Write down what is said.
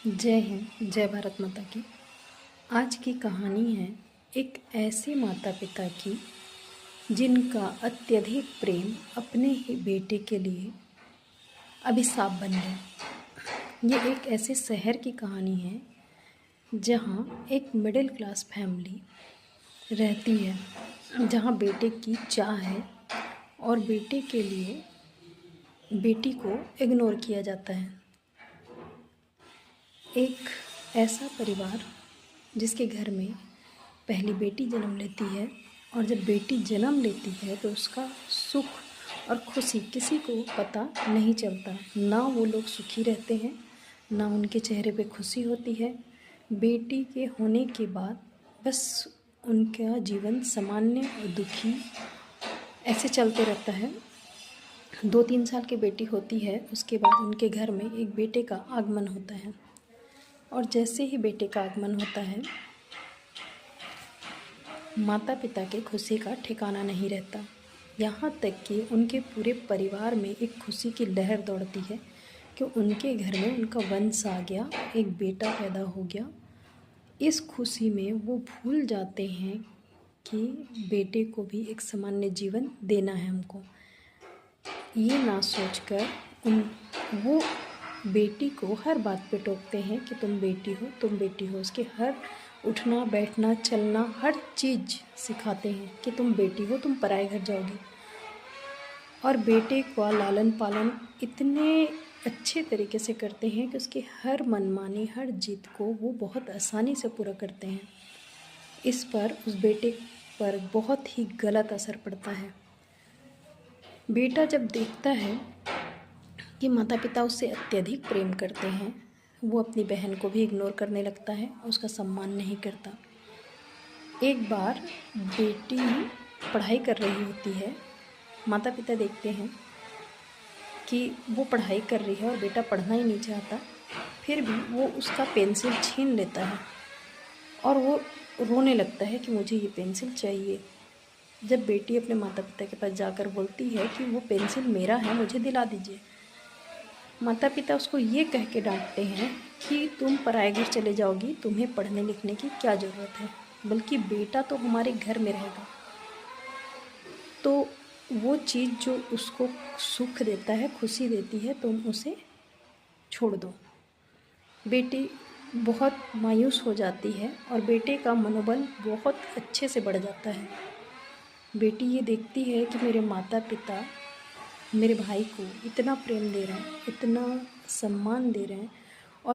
जय हिंद, जय भारत माता की। आज की कहानी है एक ऐसे माता पिता की जिनका अत्यधिक प्रेम अपने ही बेटे के लिए अभिशाप बन गया। ये एक ऐसे शहर की कहानी है जहाँ एक मिडिल क्लास फैमिली रहती है, जहाँ बेटे की चाह है और बेटे के लिए बेटी को इग्नोर किया जाता है। एक ऐसा परिवार जिसके घर में पहली बेटी जन्म लेती है और जब बेटी जन्म लेती है तो उसका सुख और खुशी किसी को पता नहीं चलता। ना वो लोग सुखी रहते हैं, ना उनके चेहरे पे खुशी होती है। बेटी के होने के बाद बस उनका जीवन सामान्य और दुखी ऐसे चलते रहता है। 2-3 साल की बेटी होती है, उसके बाद उनके घर में एक बेटे का आगमन होता है और जैसे ही बेटे का आगमन होता है, माता पिता के खुशी का ठिकाना नहीं रहता। यहाँ तक कि उनके पूरे परिवार में एक खुशी की लहर दौड़ती है कि उनके घर में उनका वंश आ गया, एक बेटा पैदा हो गया। इस खुशी में वो भूल जाते हैं कि बेटे को भी एक सामान्य जीवन देना है हमको। ये ना सोचकर वो बेटी को हर बात पे टोकते हैं कि तुम बेटी हो, तुम बेटी हो। उसके हर उठना बैठना चलना हर चीज़ सिखाते हैं कि तुम बेटी हो, तुम पराए घर जाओगी। और बेटे का लालन पालन इतने अच्छे तरीके से करते हैं कि उसकी हर मनमानी हर जिद को वो बहुत आसानी से पूरा करते हैं। इस पर उस बेटे पर बहुत ही गलत असर पड़ता है। बेटा जब देखता है कि माता पिता उससे अत्यधिक प्रेम करते हैं, वो अपनी बहन को भी इग्नोर करने लगता है, उसका सम्मान नहीं करता। एक बार बेटी पढ़ाई कर रही होती है, माता पिता देखते हैं कि वो पढ़ाई कर रही है और बेटा पढ़ना ही नहीं चाहता, फिर भी वो उसका पेंसिल छीन लेता है और वो रोने लगता है कि मुझे ये पेंसिल चाहिए। जब बेटी अपने माता पिता के पास जाकर बोलती है कि वो पेंसिल मेरा है, मुझे दिला दीजिए, माता पिता उसको ये कह के डांटते हैं कि तुम पराए घर चले जाओगी, तुम्हें पढ़ने लिखने की क्या ज़रूरत है, बल्कि बेटा तो हमारे घर में रहेगा। तो वो चीज़ जो उसको सुख देता है, खुशी देती है, तुम उसे छोड़ दो। बेटी बहुत मायूस हो जाती है और बेटे का मनोबल बहुत अच्छे से बढ़ जाता है। बेटी ये देखती है कि मेरे माता पिता मेरे भाई को इतना प्रेम दे रहे हैं, इतना सम्मान दे रहे हैं,